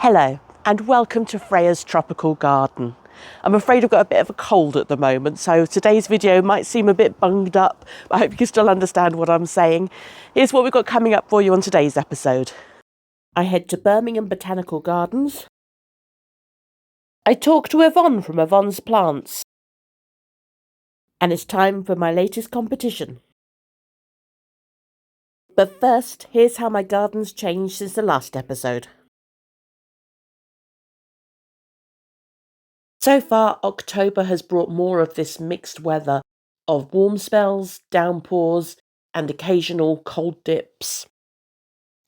Hello and welcome to Freya's Tropical Garden. I'm afraid I've got a bit of a cold at the moment, so today's video might seem a bit bunged up, but I hope you can still understand what I'm saying. Here's what we've got coming up for you on today's episode. I head to Birmingham Botanical Gardens. I talk to Yvonne from Yvonne's Plants. And it's time for my latest competition. But first, here's how my garden's changed since the last episode. So far, October has brought more of this mixed weather of warm spells, downpours, and occasional cold dips.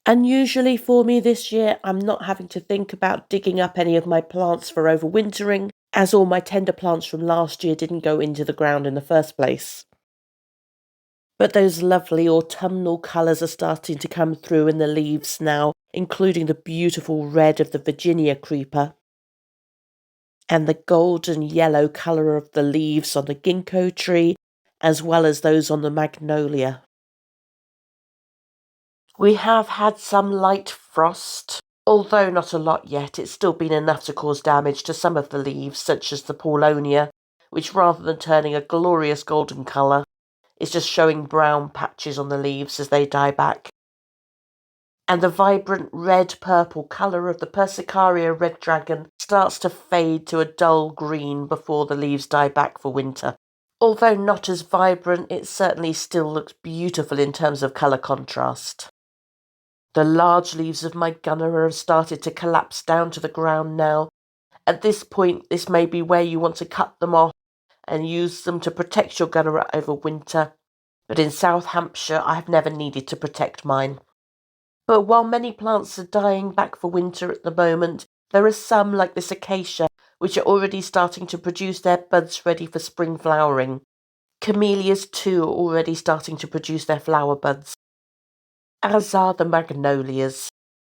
Unusually for me this year, I'm not having to think about digging up any of my plants for overwintering, as all my tender plants from last year didn't go into the ground in the first place. But those lovely autumnal colours are starting to come through in the leaves now, including the beautiful red of the Virginia creeper, and the golden yellow colour of the leaves on the ginkgo tree, as well as those on the magnolia. We have had some light frost, although not a lot yet. It's still been enough to cause damage to some of the leaves, such as the Paulownia, which rather than turning a glorious golden colour, is just showing brown patches on the leaves as they die back. And the vibrant red-purple colour of the Persicaria red dragon starts to fade to a dull green before the leaves die back for winter. Although not as vibrant, it certainly still looks beautiful in terms of colour contrast. The large leaves of my Gunnera have started to collapse down to the ground now. At this point, this may be where you want to cut them off and use them to protect your Gunnera over winter. But in South Hampshire, I have never needed to protect mine. But while many plants are dying back for winter at the moment, there are some, like this acacia, which are already starting to produce their buds ready for spring flowering. Camellias too are already starting to produce their flower buds, as are the magnolias.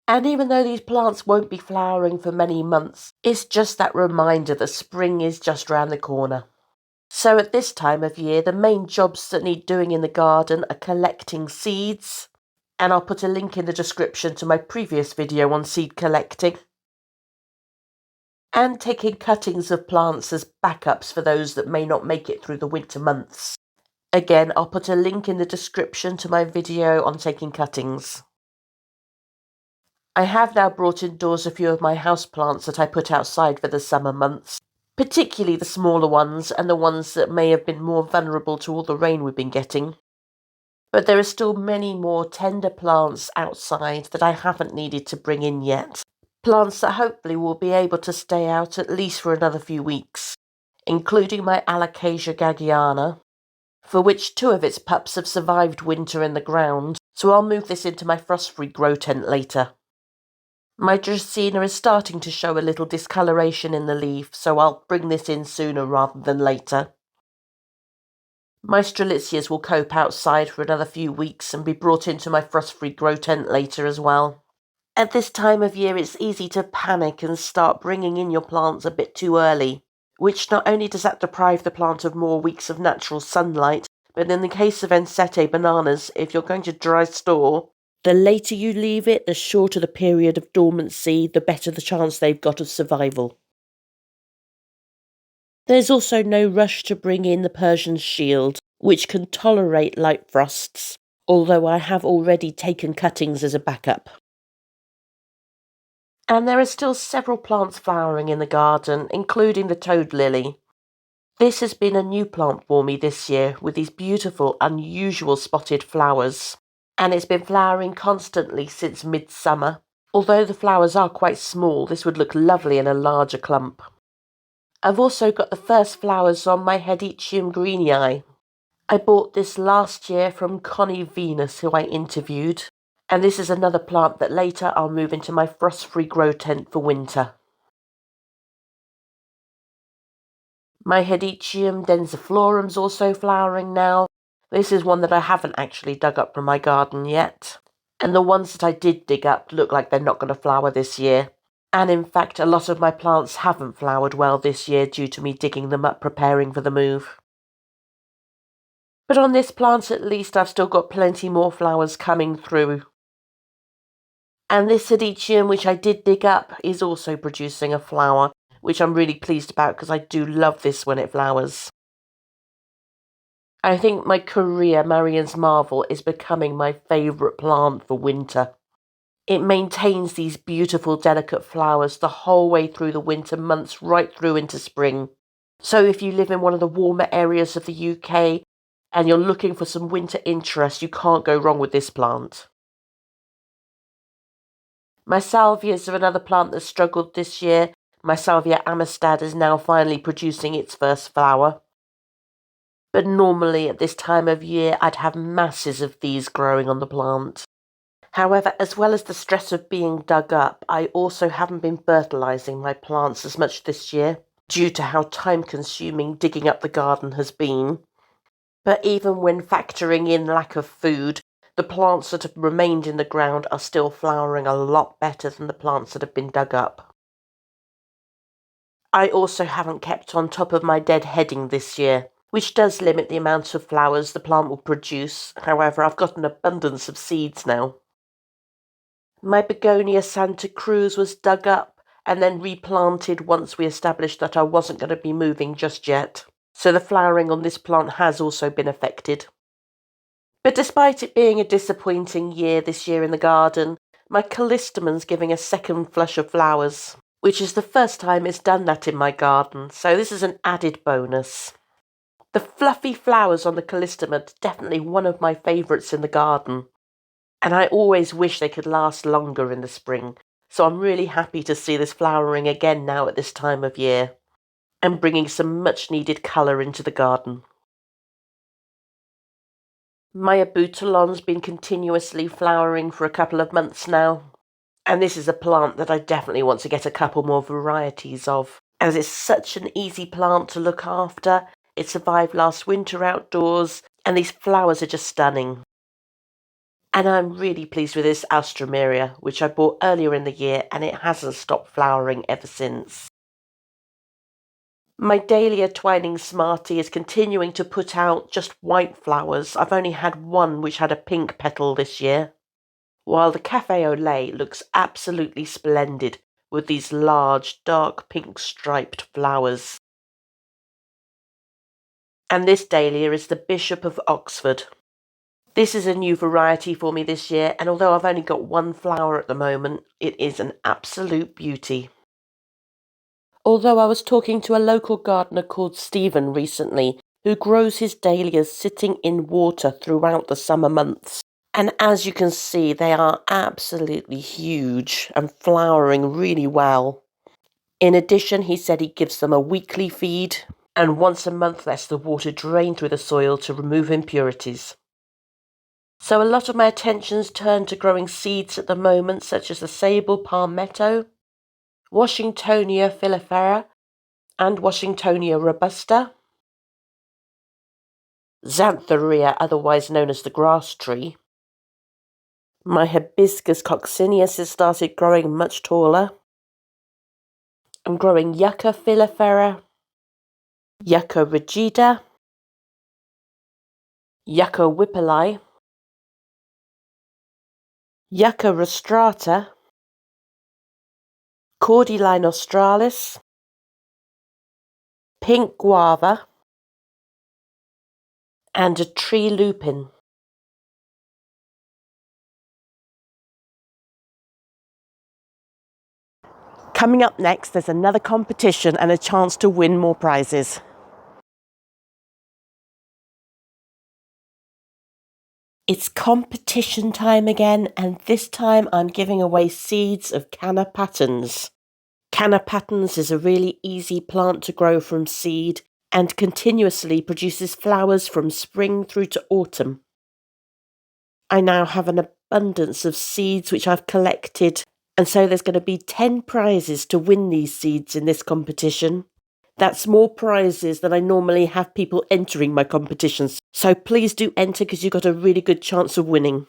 And even though these plants won't be flowering for many months, it's just that reminder that spring is just round the corner. So at this time of year, the main jobs that need doing in the garden are collecting seeds, and I'll put a link in the description to my previous video on seed collecting, and taking cuttings of plants as backups for those that may not make it through the winter months. Again, I'll put a link in the description to my video on taking cuttings. I have now brought indoors a few of my houseplants that I put outside for the summer months, particularly the smaller ones and the ones that may have been more vulnerable to all the rain we've been getting. But there are still many more tender plants outside that I haven't needed to bring in yet. Plants that hopefully will be able to stay out at least for another few weeks, including my Alocasia gaggiana, for which 2 of its pups have survived winter in the ground, so I'll move this into my frost-free grow tent later. My Dracaena is starting to show a little discoloration in the leaf, so I'll bring this in sooner rather than later. My Strelitzias will cope outside for another few weeks and be brought into my frost-free grow tent later as well. At this time of year, it's easy to panic and start bringing in your plants a bit too early, which not only does that deprive the plant of more weeks of natural sunlight, but in the case of Ensete bananas, if you're going to dry store, the later you leave it, the shorter the period of dormancy, the better the chance they've got of survival. There's also no rush to bring in the Persian shield, which can tolerate light frosts, although I have already taken cuttings as a backup. And there are still several plants flowering in the garden, including the toad lily. This has been a new plant for me this year, with these beautiful, unusual spotted flowers. And it's been flowering constantly since midsummer. Although the flowers are quite small, this would look lovely in a larger clump. I've also got the first flowers on my Hedychium greenii. I bought this last year from Connie Venus, who I interviewed, and this is another plant that later I'll move into my frost-free grow tent for winter. My Hedychium densiflorum's also flowering now. This is one that I haven't actually dug up from my garden yet, and the ones that I did dig up look like they're not going to flower this year. And in fact, a lot of my plants haven't flowered well this year due to me digging them up preparing for the move. But on this plant at least I've still got plenty more flowers coming through. And this Adichum, which I did dig up, is also producing a flower, which I'm really pleased about because I do love this when it flowers. I think my Korea Marian's Marvel is becoming my favourite plant for winter. It maintains these beautiful, delicate flowers the whole way through the winter months, right through into spring. So if you live in one of the warmer areas of the UK and you're looking for some winter interest, you can't go wrong with this plant. My salvias are another plant that struggled this year. My Salvia amistad is now finally producing its first flower. But normally at this time of year, I'd have masses of these growing on the plant. However, as well as the stress of being dug up, I also haven't been fertilising my plants as much this year, due to how time-consuming digging up the garden has been. But even when factoring in lack of food, the plants that have remained in the ground are still flowering a lot better than the plants that have been dug up. I also haven't kept on top of my deadheading this year, which does limit the amount of flowers the plant will produce. However, I've got an abundance of seeds now. My Begonia Santa Cruz was dug up and then replanted once we established that I wasn't going to be moving just yet. So the flowering on this plant has also been affected. But despite it being a disappointing year this year in the garden, my callistemon's giving a second flush of flowers, which is the first time it's done that in my garden, so this is an added bonus. The fluffy flowers on the callistemon are definitely one of my favourites in the garden, and I always wish they could last longer in the spring, so I'm really happy to see this flowering again now at this time of year, and bringing some much needed colour into the garden. My Abutilon's been continuously flowering for a couple of months now, and this is a plant that I definitely want to get a couple more varieties of, as it's such an easy plant to look after. It survived last winter outdoors, and these flowers are just stunning. And I'm really pleased with this Alstroemeria, which I bought earlier in the year, and it hasn't stopped flowering ever since. My Dahlia Twining Smarty is continuing to put out just white flowers. I've only had one which had a pink petal this year, while the Cafe au Lait looks absolutely splendid with these large dark pink striped flowers. And this dahlia is the Bishop of Oxford. This is a new variety for me this year, and although I've only got one flower at the moment, it is an absolute beauty. Although I was talking to a local gardener called Stephen recently, who grows his dahlias sitting in water throughout the summer months. And as you can see, they are absolutely huge and flowering really well. In addition, he said he gives them a weekly feed, and once a month lets the water drain through the soil to remove impurities. So a lot of my attention's turned to growing seeds at the moment, such as the sable palmetto, Washingtonia filifera, and Washingtonia robusta, Xanthorrhea, otherwise known as the grass tree. My Hibiscus coccineus has started growing much taller. I'm growing Yucca filifera, Yucca rigida, Yucca whipplei, Yucca rostrata, Cordyline australis, pink guava, and a tree lupin. Coming up next, there's another competition and a chance to win more prizes. It's competition time again, and this time I'm giving away seeds of Canna patens. Canna patens is a really easy plant to grow from seed and continuously produces flowers from spring through to autumn. I now have an abundance of seeds which I've collected, and so there's going to be 10 prizes to win these seeds in this competition. That's more prizes than I normally have people entering my competitions, so please do enter because you've got a really good chance of winning.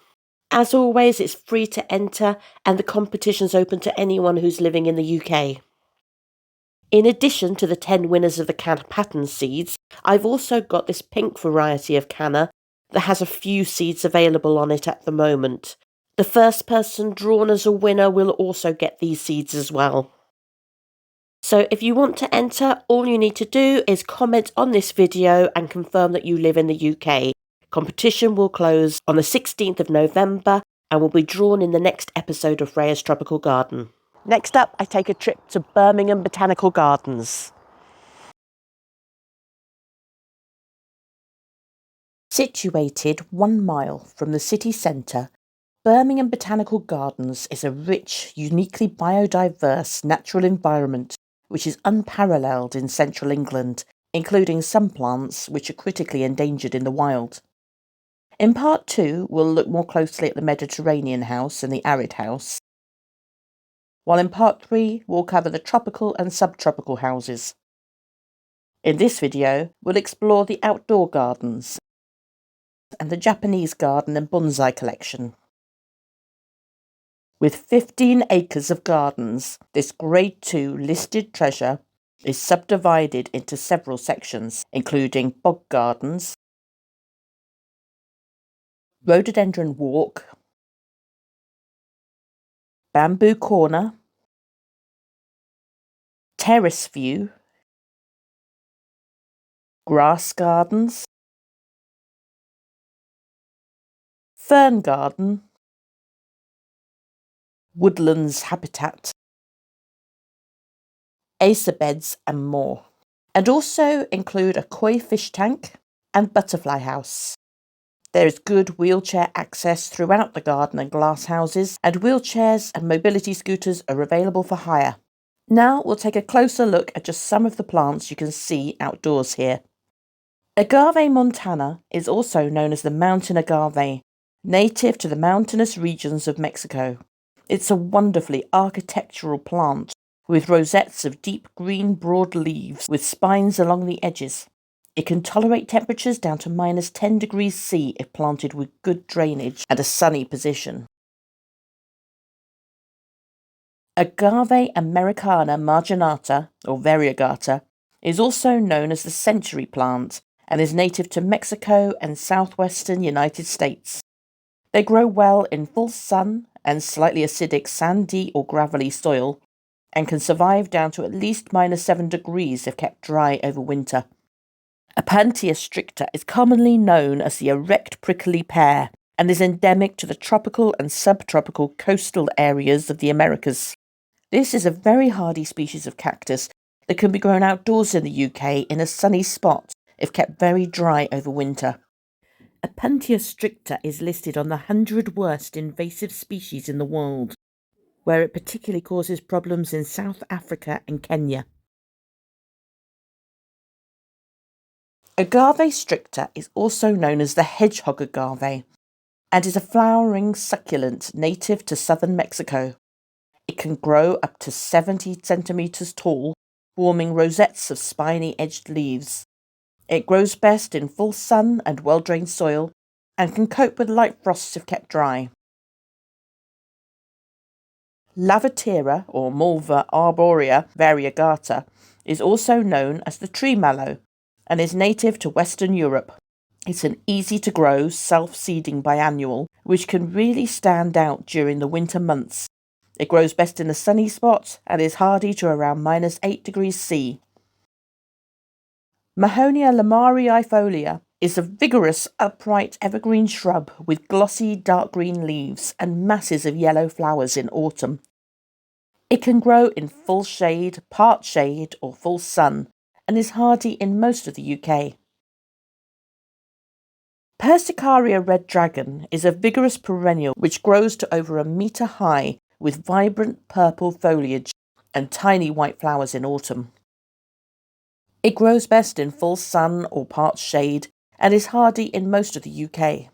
As always, it's free to enter, and the competition's open to anyone who's living in the UK. In addition to the 10 winners of the Canna paten seeds, I've also got this pink variety of canna that has a few seeds available on it at the moment, The first person drawn as a winner will also get these seeds as well. So if you want to enter, all you need to do is comment on this video and confirm that you live in the UK. Competition will close on the 16th of November and will be drawn in the next episode of Freya's Tropical Garden. Next up, I take a trip to Birmingham Botanical Gardens. Situated 1 mile from the city centre, Birmingham Botanical Gardens is a rich, uniquely biodiverse natural environment which is unparalleled in central England, including some plants which are critically endangered in the wild. In part 2, we'll look more closely at the Mediterranean house and the arid house, while in part 3, we'll cover the tropical and subtropical houses. In this video, we'll explore the outdoor gardens and the Japanese garden and bonsai collection. With 15 acres of gardens, this Grade 2 listed treasure is subdivided into several sections, including bog gardens, rhododendron walk, bamboo corner, terrace view, grass gardens, fern garden, woodlands habitat, acer beds and more, and also include a koi fish tank and butterfly house. There is good wheelchair access throughout the garden and glass houses, and wheelchairs and mobility scooters are available for hire. Now we'll take a closer look at just some of the plants you can see outdoors here. Agave montana is also known as the mountain agave, native to the mountainous regions of Mexico. It's a wonderfully architectural plant with rosettes of deep green broad leaves with spines along the edges. It can tolerate temperatures down to -10 degrees C if planted with good drainage and a sunny position. Agave Americana marginata, or variegata, is also known as the century plant and is native to Mexico and southwestern United States. They grow well in full sun and slightly acidic sandy or gravelly soil, and can survive down to at least -7 degrees if kept dry over winter. Apantia stricta is commonly known as the erect prickly pear and is endemic to the tropical and subtropical coastal areas of the Americas. This is a very hardy species of cactus that can be grown outdoors in the UK in a sunny spot if kept very dry over winter. Apantia stricta is listed on the 100 worst invasive species in the world, where it particularly causes problems in South Africa and Kenya. Agave stricta is also known as the hedgehog agave and is a flowering succulent native to southern Mexico. It can grow up to 70 centimeters tall, forming rosettes of spiny-edged leaves. It grows best in full sun and well-drained soil and can cope with light frosts if kept dry. Lavatera, or Malva arborea variegata, is also known as the tree mallow and is native to Western Europe. It's an easy-to-grow, self-seeding biannual, which can really stand out during the winter months. It grows best in a sunny spot and is hardy to around -8 degrees C. Mahonia lamariifolia is a vigorous, upright evergreen shrub with glossy dark green leaves and masses of yellow flowers in autumn. It can grow in full shade, part shade, or full sun, and is hardy in most of the UK. Persicaria red dragon is a vigorous perennial which grows to over 1 metre high with vibrant purple foliage and tiny white flowers in autumn. It grows best in full sun or part shade and is hardy in most of the UK.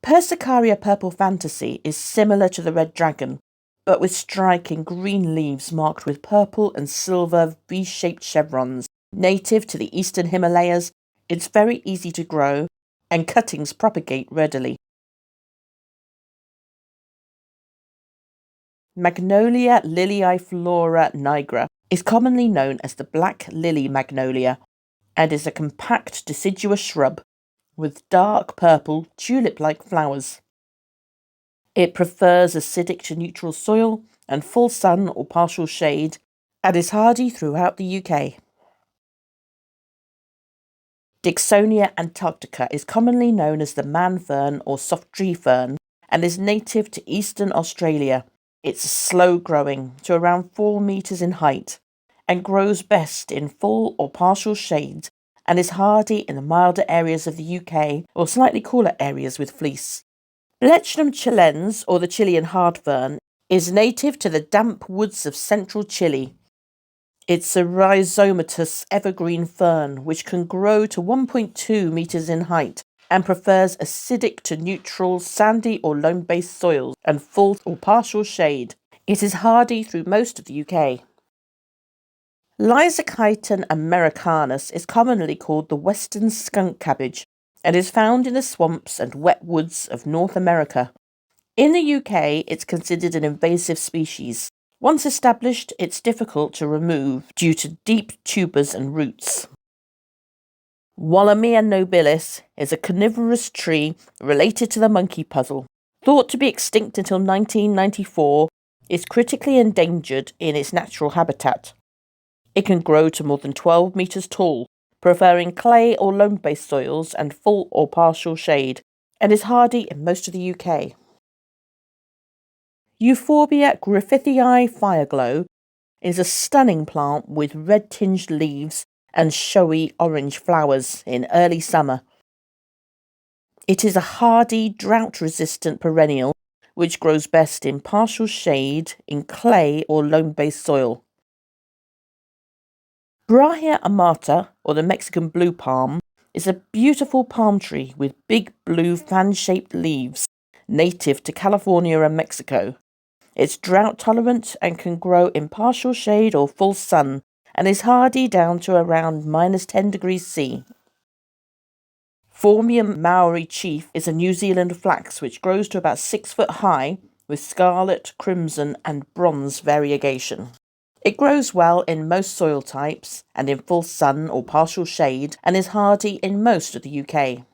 Persicaria purple fantasy is similar to the red dragon, but with striking green leaves marked with purple and silver V-shaped chevrons. Native to the eastern Himalayas, it's very easy to grow and cuttings propagate readily. Magnolia liliiflora nigra is commonly known as the black lily magnolia and is a compact deciduous shrub with dark purple tulip-like flowers. It prefers acidic to neutral soil and full sun or partial shade, and is hardy throughout the UK. Dicksonia antarctica is commonly known as the man fern or soft tree fern and is native to eastern Australia. It's slow growing to around 4 metres in height and grows best in full or partial shade and is hardy in the milder areas of the UK or slightly cooler areas with fleece. Blechnum chilens, or the Chilean hard fern, is native to the damp woods of central Chile. It's a rhizomatous evergreen fern which can grow to 1.2 metres in height and prefers acidic to neutral, sandy or loam-based soils and full or partial shade. It is hardy through most of the UK. Lysochiton americanus is commonly called the western skunk cabbage and is found in the swamps and wet woods of North America. In the UK, it's considered an invasive species. Once established, it's difficult to remove due to deep tubers and roots. Wallamia nobilis is a carnivorous tree related to the monkey puzzle. Thought to be extinct until 1994, is critically endangered in its natural habitat. It can grow to more than 12 metres tall, preferring clay or loam-based soils and full or partial shade, and is hardy in most of the UK. Euphorbia griffithii fireglow is a stunning plant with red-tinged leaves and showy orange flowers in early summer. It is a hardy, drought-resistant perennial which grows best in partial shade in clay or loam-based soil. Brahia amata, or the Mexican blue palm, is a beautiful palm tree with big blue fan-shaped leaves, native to California and Mexico. It's drought-tolerant and can grow in partial shade or full sun, and is hardy down to around -10°C. Phormium Maori chief is a New Zealand flax which grows to about 6 foot high with scarlet, crimson and bronze variegation. It grows well in most soil types and in full sun or partial shade and is hardy in most of the UK.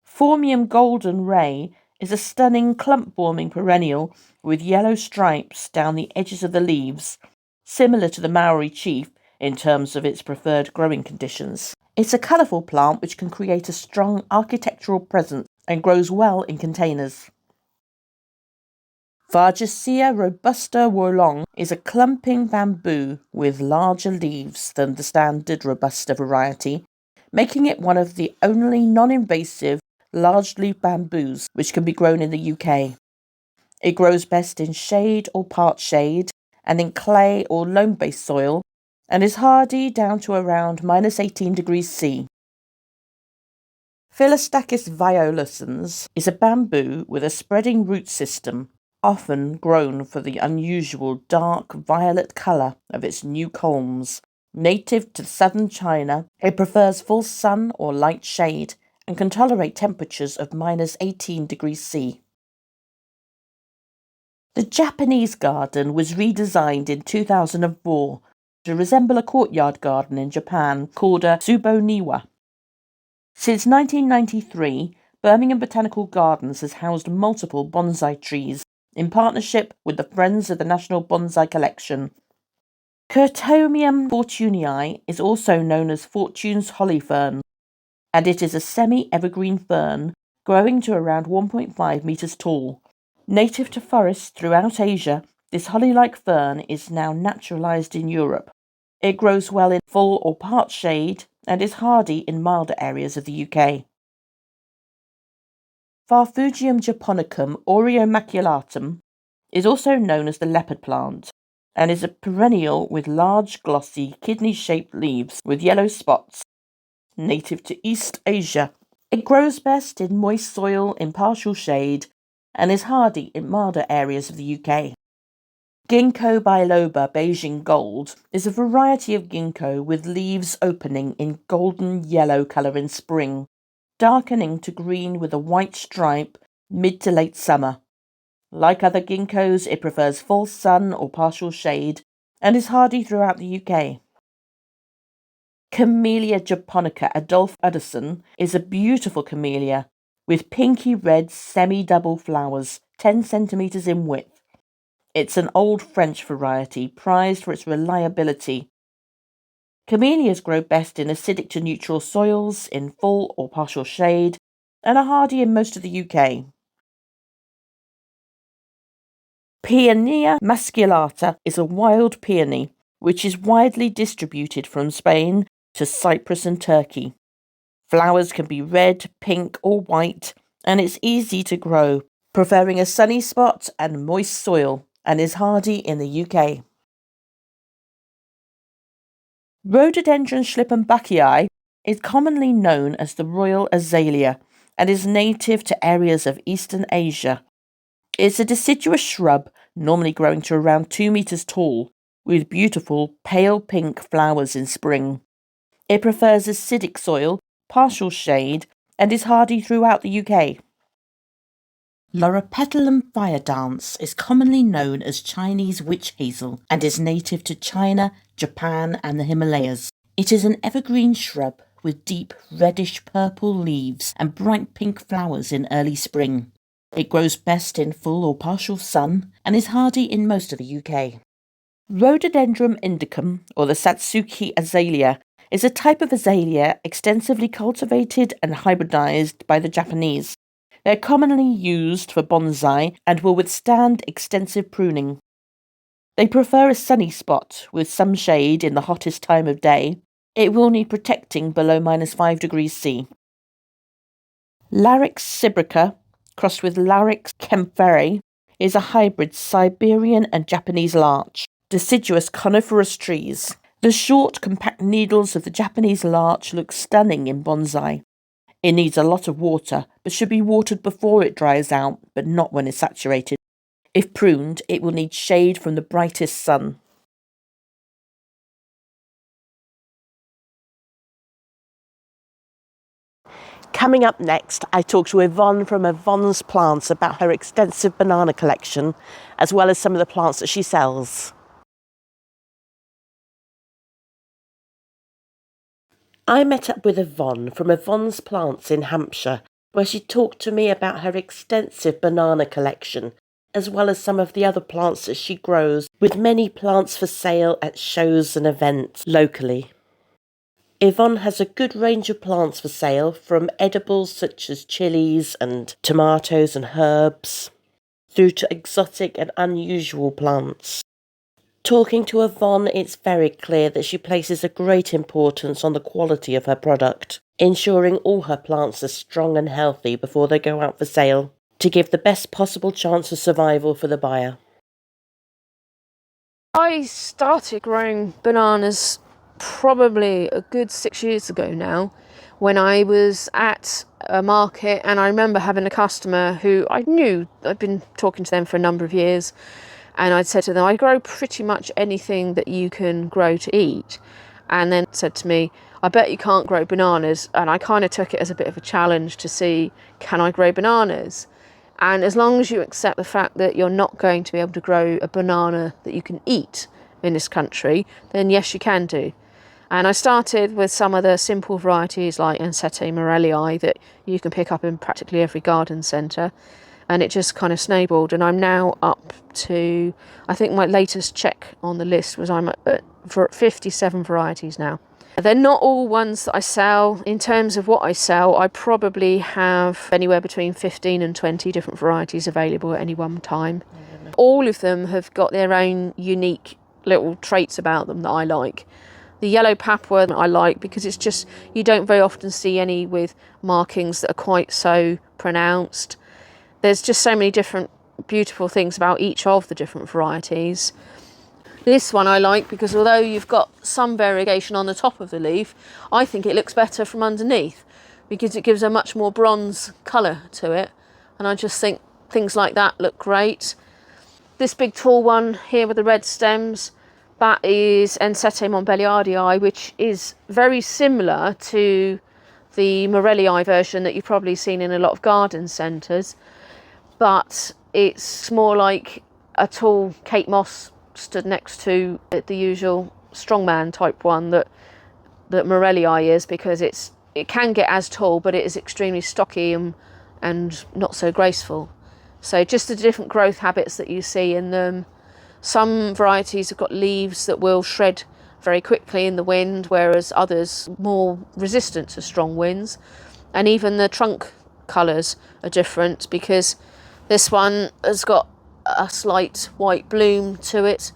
Phormium golden ray is a stunning clump-forming perennial with yellow stripes down the edges of the leaves, similar to the Maori chief in terms of its preferred growing conditions. It's a colourful plant which can create a strong architectural presence and grows well in containers. Fargesia robusta Wolong is a clumping bamboo with larger leaves than the standard robusta variety, making it one of the only non-invasive large-leaf bamboos which can be grown in the UK. It grows best in shade or part shade and in clay or loam-based soil and is hardy down to around -18°C. Philostachys violescens is a bamboo with a spreading root system, often grown for the unusual dark violet colour of its new culms. Native to southern China, it prefers full sun or light shade and can tolerate temperatures of -18°C. The Japanese garden was redesigned in 2004 to resemble a courtyard garden in Japan called a tsuboniwa. Since 1993, Birmingham Botanical Gardens has housed multiple bonsai trees in partnership with the Friends of the National Bonsai Collection. Curtomium fortunei is also known as Fortune's holly fern, and it is a semi-evergreen fern growing to around 1.5 metres tall. Native to forests throughout Asia, this holly-like fern is now naturalised in Europe. It grows well in full or part shade and is hardy in milder areas of the UK. Farfugium japonicum aureomaculatum is also known as the leopard plant and is a perennial with large, glossy, kidney-shaped leaves with yellow spots, native to East Asia. It grows best in moist soil in partial shade and is hardy in milder areas of the UK. Ginkgo biloba Beijing Gold is a variety of ginkgo with leaves opening in golden yellow colour in spring, darkening to green with a white stripe mid to late summer. Like other ginkgos, it prefers full sun or partial shade and is hardy throughout the UK. Camellia japonica Adolphe Addison is a beautiful camellia with pinky red semi-double flowers 10 centimetres in width. It's an old French variety, prized for its reliability. Camellias grow best in acidic to neutral soils, in full or partial shade, and are hardy in most of the UK. Paeonia masculata is a wild peony, which is widely distributed from Spain to Cyprus and Turkey. Flowers can be red, pink or white, and it's easy to grow, preferring a sunny spot and moist soil, and is hardy in the UK. Rhododendron Schlippen-Buckii is commonly known as the royal azalea and is native to areas of Eastern Asia. It's a deciduous shrub, normally growing to around 2 meters tall, with beautiful pale pink flowers in spring. It prefers acidic soil, partial shade, and is hardy throughout the UK. Loropetalum viridans is commonly known as Chinese witch hazel and is native to China, Japan and the Himalayas. It is an evergreen shrub with deep reddish-purple leaves and bright pink flowers in early spring. It grows best in full or partial sun and is hardy in most of the UK. Rhododendron indicum, or the Satsuki azalea, is a type of azalea extensively cultivated and hybridized by the Japanese. They're commonly used for bonsai and will withstand extensive pruning. They prefer a sunny spot with some shade in the hottest time of day. It will need protecting below -5 degrees C. Larix sibirica, crossed with Larix kempferi, is a hybrid Siberian and Japanese larch, deciduous coniferous trees. The short, compact needles of the Japanese larch look stunning in bonsai. It needs a lot of water, but should be watered before it dries out, but not when it's saturated. If pruned, it will need shade from the brightest sun. Coming up next, I talk to Yvonne from Yvonne's Plants about her extensive banana collection, as well as some of the plants that she sells. I met up with Yvonne from Yvonne's Plants in Hampshire, where she talked to me about her extensive banana collection, as well as some of the other plants that she grows, with many plants for sale at shows and events locally. Yvonne has a good range of plants for sale, from edibles such as chilies and tomatoes and herbs, through to exotic and unusual plants. Talking to Yvonne, it's very clear that she places a great importance on the quality of her product, ensuring all her plants are strong and healthy before they go out for sale, to give the best possible chance of survival for the buyer. I started growing bananas probably a good 6 years ago now, when I was at a market, and I remember having a customer who I knew, I'd been talking to them for a number of years, and I'd said to them, I grow pretty much anything that you can grow to eat. And then said to me, I bet you can't grow bananas. And I kind of took it as a bit of a challenge to see, can I grow bananas? And as long as you accept the fact that you're not going to be able to grow a banana that you can eat in this country, then yes, you can do. And I started with some of the simple varieties like Ensete Morellii that you can pick up in practically every garden centre. And it just kind of snowballed, and I'm now up to, I think my latest check on the list was I'm at 57 varieties now. They're not all ones that I sell. In terms of what I sell, I probably have anywhere between 15 and 20 different varieties available at any one time. All of them have got their own unique little traits about them that I like. The yellow Papua I like because it's just, you don't very often see any with markings that are quite so pronounced. There's just so many different beautiful things about each of the different varieties. This one I like because although you've got some variegation on the top of the leaf, I think it looks better from underneath because it gives a much more bronze colour to it. And I just think things like that look great. This big tall one here with the red stems, that is Ensete Montbéliardii, which is very similar to the Morellii version that you've probably seen in a lot of garden centres. But it's more like a tall Kate Moss stood next to the usual strongman type one that Morellii is, because it can get as tall, but it is extremely stocky and not so graceful. So just the different growth habits that you see in them. Some varieties have got leaves that will shred very quickly in the wind, whereas others more resistant to strong winds. And even the trunk colours are different, because this one has got a slight white bloom to it.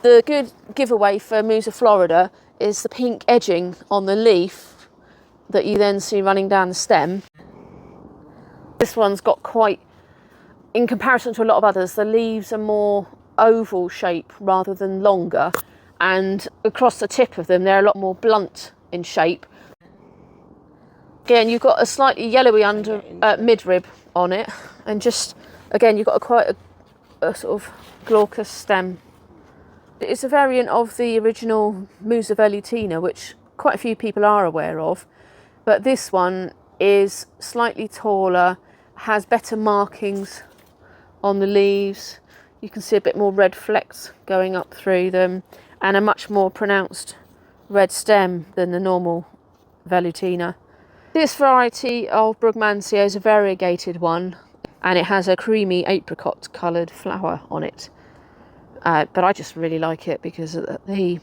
The good giveaway for Musa Florida is the pink edging on the leaf that you then see running down the stem. This one's got quite, in comparison to a lot of others, the leaves are more oval shape rather than longer, and across the tip of them they're a lot more blunt in shape. Again, you've got a slightly yellowy midrib on it, and just again you've got quite a sort of glaucous stem. It's a variant of the original Musa velutina, which quite a few people are aware of, but this one is slightly taller, has better markings on the leaves. You can see a bit more red flecks going up through them, and a much more pronounced red stem than the normal velutina. This variety of Brugmansia is a variegated one, and it has a creamy apricot coloured flower on it. But I just really like it because the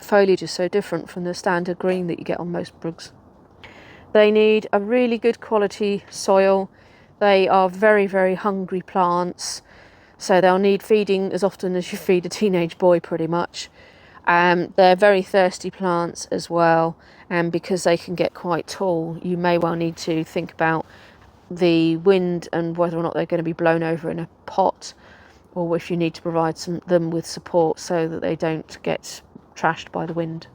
foliage is so different from the standard green that you get on most Brugs. They need a really good quality soil. They are very, very hungry plants, so they'll need feeding as often as you feed a teenage boy, pretty much. They're very thirsty plants as well, and because they can get quite tall, you may well need to think about the wind and whether or not they're going to be blown over in a pot, or if you need to provide them with support so that they don't get trashed by the wind.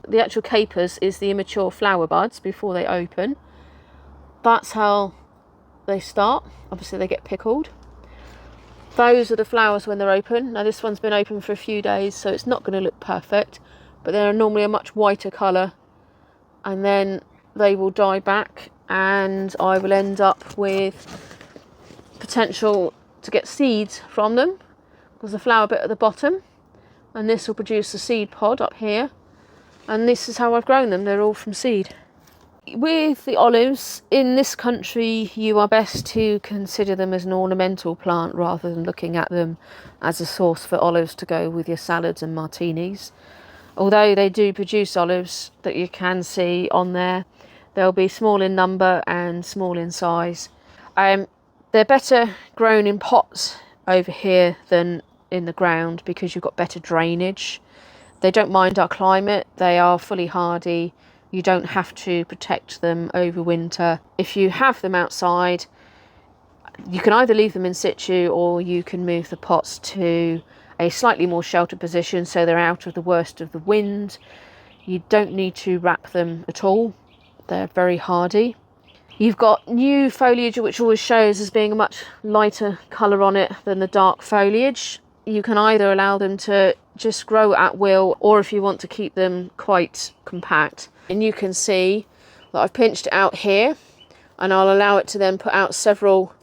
The actual capers is the immature flower buds before they open. That's how they start. Obviously they get pickled. Those are the flowers when they're open. Now this one's been open for a few days, so it's not going to look perfect, but they're normally a much whiter colour, and then they will die back, and I will end up with potential to get seeds from them. There's a flower bit at the bottom, and this will produce a seed pod up here, and this is how I've grown them. They're all from seed. With the olives in this country, you are best to consider them as an ornamental plant rather than looking at them as a source for olives to go with your salads and martinis. Although they do produce olives that you can see on there, they'll be small in number and small in size. They're better grown in pots over here than in the ground because you've got better drainage. They don't mind our climate. They are fully hardy. You don't have to protect them over winter. If you have them outside, you can either leave them in situ or you can move the pots to a slightly more sheltered position so they're out of the worst of the wind. You don't need to wrap them at all. They're very hardy. You've got new foliage, which always shows as being a much lighter colour on it than the dark foliage. You can either allow them to just grow at will, or if you want to keep them quite compact. And you can see that I've pinched it out here, and I'll allow it to then put out several,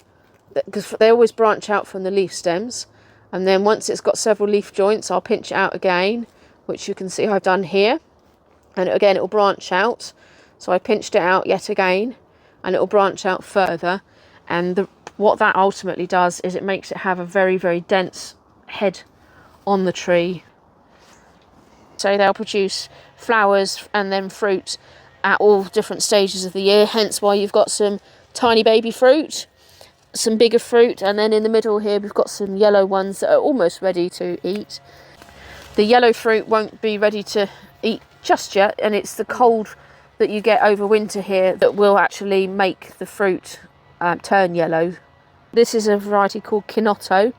because they always branch out from the leaf stems. And then once it's got several leaf joints, I'll pinch it out again, which you can see I've done here. And again, it will branch out. So I pinched it out yet again, and it will branch out further. And what that ultimately does is it makes it have a very, very dense head on the tree. So they'll produce flowers and then fruit at all different stages of the year, hence why you've got some tiny baby fruit, some bigger fruit, and then in the middle here we've got some yellow ones that are almost ready to eat. The yellow fruit won't be ready to eat just yet, and it's the cold that you get over winter here that will actually make the fruit turn yellow. This is a variety called Chinotto.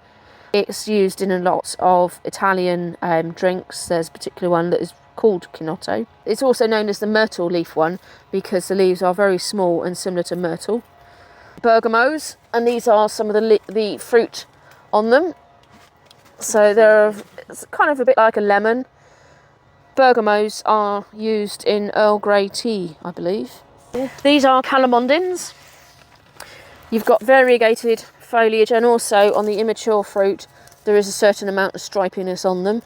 It's used in a lot of Italian drinks. There's a particular one that is called Chinotto. It's also known as the myrtle leaf one because the leaves are very small and similar to myrtle. Bergamos, and these are some of the fruit on them. So it's kind of a bit like a lemon. Bergamos are used in Earl Grey tea, I believe. These are calamondins. You've got variegated foliage, and also on the immature fruit there is a certain amount of stripiness on them.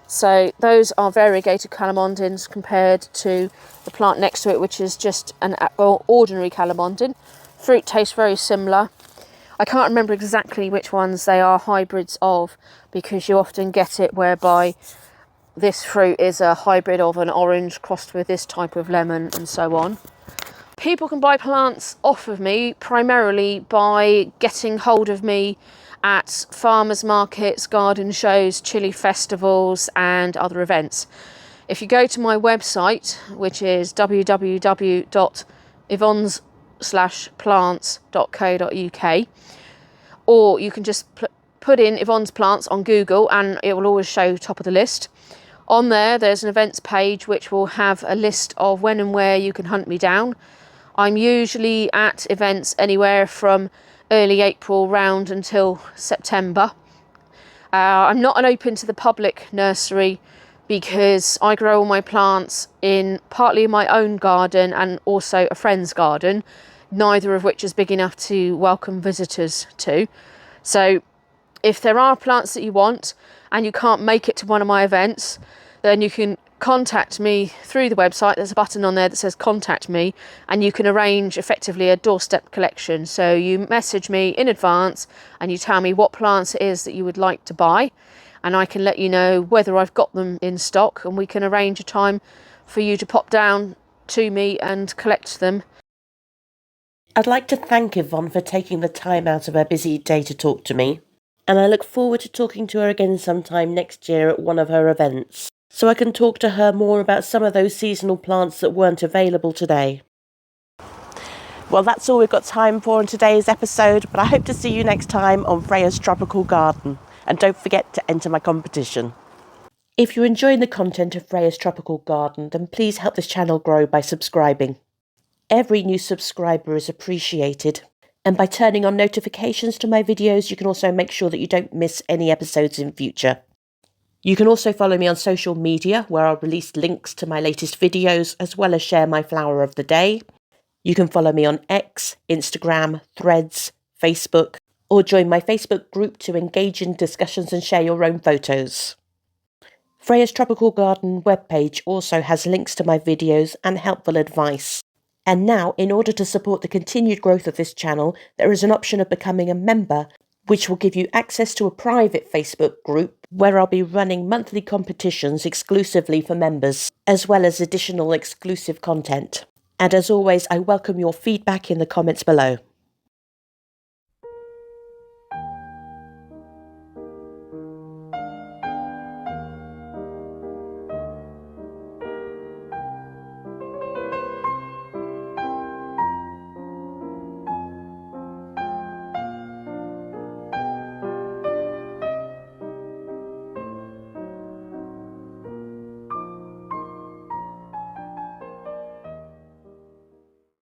So those are variegated calamondins compared to the plant next to it, which is just an ordinary calamondin. Fruit tastes very similar. I can't remember exactly which ones they are hybrids of, because you often get it whereby this fruit is a hybrid of an orange crossed with this type of lemon and so on. People can buy plants off of me primarily by getting hold of me at farmers markets, garden shows, chili festivals and other events. If you go to my website, which is www.yvonnes-plants.co.uk, or you can just put in Yvonne's Plants on Google and it will always show top of the list. On there's an events page which will have a list of when and where you can hunt me down. I'm usually at events anywhere from early April round until September. I'm not an open to the public nursery because I grow all my plants in partly my own garden and also a friend's garden, neither of which is big enough to welcome visitors to. So if there are plants that you want and you can't make it to one of my events, then you can contact me through the website. There's a button on there that says contact me, and you can arrange effectively a doorstep collection. So you message me in advance and you tell me what plants it is that you would like to buy, and I can let you know whether I've got them in stock, and we can arrange a time for you to pop down to me and collect them. I'd like to thank Yvonne for taking the time out of her busy day to talk to me, and I look forward to talking to her again sometime next year at one of her events, so I can talk to her more about some of those seasonal plants that weren't available today. Well, that's all we've got time for in today's episode, but I hope to see you next time on Freya's Tropical Garden, and don't forget to enter my competition. If you're enjoying the content of Freya's Tropical Garden, then please help this channel grow by subscribing. Every new subscriber is appreciated, and by turning on notifications to my videos, you can also make sure that you don't miss any episodes in future. You can also follow me on social media, where I'll release links to my latest videos, as well as share my flower of the day. You can follow me on X, Instagram, Threads, Facebook, or join my Facebook group to engage in discussions and share your own photos. Freya's Tropical Garden webpage also has links to my videos and helpful advice. And now, in order to support the continued growth of this channel, there is an option of becoming a member, which will give you access to a private Facebook group where I'll be running monthly competitions exclusively for members, as well as additional exclusive content. And as always, I welcome your feedback in the comments below.